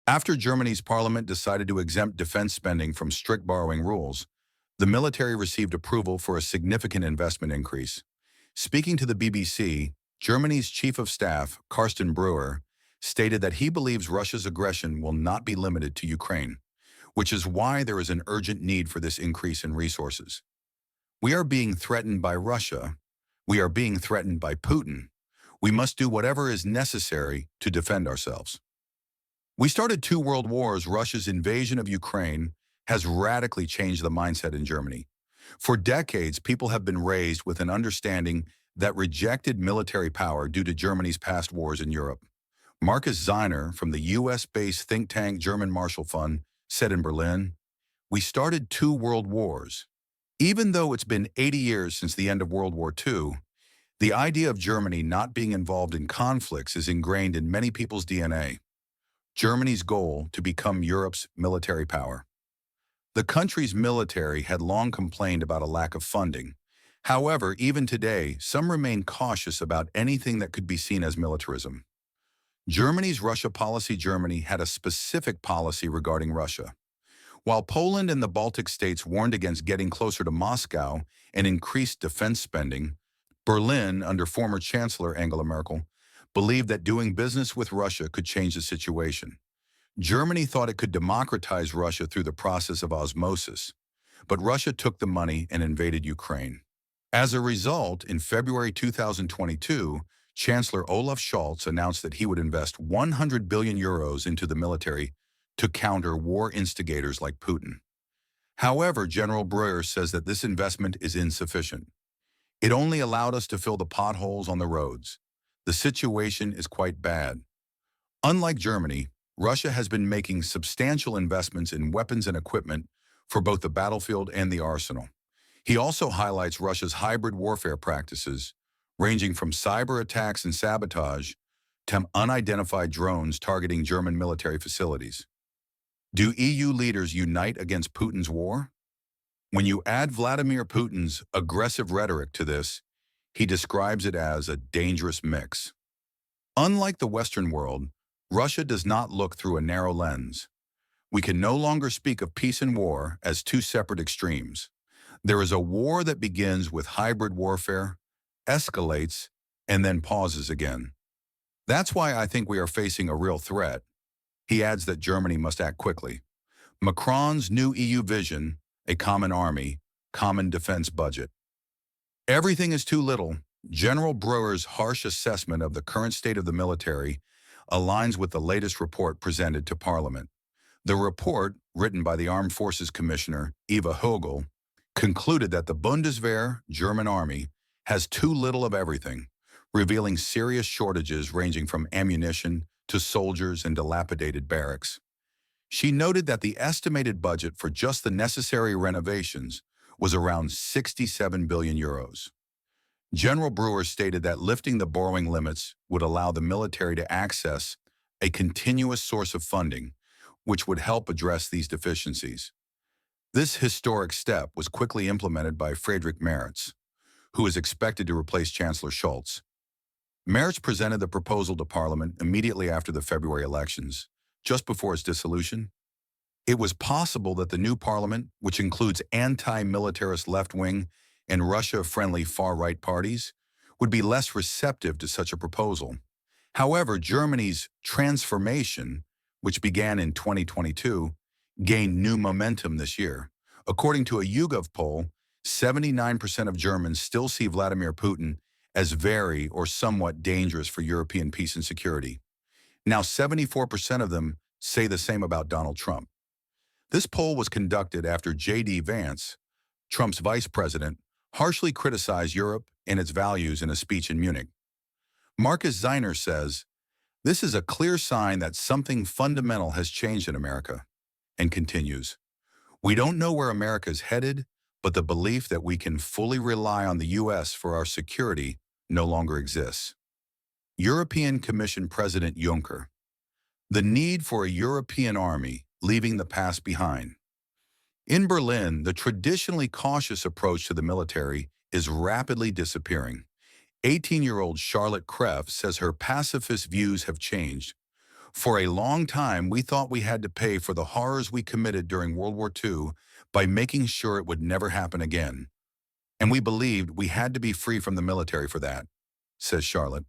After Germany's parliament decided to exempt defense spending from strict borrowing rules, the military received approval for a significant investment increase. Speaking to the BBC, Germany's Chief of Staff, Carsten Brewer, stated that he believes Russia's aggression will not be limited to Ukraine, which is why there is an urgent need for this increase in resources. We are being threatened by Russia. We are being threatened by Putin. We must do whatever is necessary to defend ourselves. We started two world wars. Russia's invasion of Ukraine has radically changed the mindset in Germany. For decades, people have been raised with an understanding that rejected military power due to Germany's past wars in Europe. Marcus Zeiner from the US-based think tank German Marshall Fund said in Berlin, "We started two world wars. Even though it's been 80 years since the end of World War II, the idea of Germany not being involved in conflicts is ingrained in many people's DNA. Germany's goal to become Europe's military power." The country's military had long complained about a lack of funding. However, even today, some remain cautious about anything that could be seen as militarism. Germany's Russia policy. Germany had a specific policy regarding Russia. While Poland and the Baltic states warned against getting closer to Moscow and increased defense spending, Berlin, under former Chancellor Angela Merkel, believed that doing business with Russia could change the situation. Germany thought it could democratize Russia through the process of osmosis, but Russia took the money and invaded Ukraine. As a result, in February 2022, Chancellor Olaf Scholz announced that he would invest 100 billion euros into the military to counter war instigators like Putin. However, General Breuer says that this investment is insufficient. It only allowed us to fill the potholes on the roads. The situation is quite bad. Unlike Germany, Russia has been making substantial investments in weapons and equipment for both the battlefield and the arsenal. He also highlights Russia's hybrid warfare practices, ranging from cyber attacks and sabotage to unidentified drones targeting German military facilities. Do EU leaders unite against Putin's war? When you add Vladimir Putin's aggressive rhetoric to this, he describes it as a dangerous mix. Unlike the Western world, Russia does not look through a narrow lens. We can no longer speak of peace and war as two separate extremes. There is a war that begins with hybrid warfare, escalates, and then pauses again. That's why I think we are facing a real threat. He adds that Germany must act quickly. Macron's new EU vision, a common army, common defense budget. Everything is too little. General Brewer's harsh assessment of the current state of the military aligns with the latest report presented to Parliament. The report, written by the Armed Forces Commissioner Eva Högel, concluded that the Bundeswehr, German army, has too little of everything, revealing serious shortages ranging from ammunition to soldiers and dilapidated barracks. She noted that the estimated budget for just the necessary renovations was around 67 billion euros. General Brewer stated that lifting the borrowing limits would allow the military to access a continuous source of funding, which would help address these deficiencies. This historic step was quickly implemented by Friedrich Merz, who is expected to replace Chancellor Scholz. Merz presented the proposal to Parliament immediately after the February elections, just before its dissolution. It was possible that the new parliament, which includes anti-militarist left-wing and Russia-friendly far-right parties, would be less receptive to such a proposal. However, Germany's transformation, which began in 2022, gained new momentum this year. According to a YouGov poll, 79% of Germans still see Vladimir Putin as very or somewhat dangerous for European peace and security. Now, 74% of them say the same about Donald Trump. This poll was conducted after J.D. Vance, Trump's vice president, harshly criticized Europe and its values in a speech in Munich. Marcus Zeiner says, "This is a clear sign that something fundamental has changed in America," and continues, "We don't know where America is headed, but the belief that we can fully rely on the U.S. for our security no longer exists." European Commission President Juncker, the need for a European army leaving the past behind. In Berlin, the traditionally cautious approach to the military is rapidly disappearing. 18-year-old Charlotte Kreff says her pacifist views have changed. For a long time, we thought we had to pay for the horrors we committed during World War II by making sure it would never happen again. And we believed we had to be free from the military for that, says Charlotte.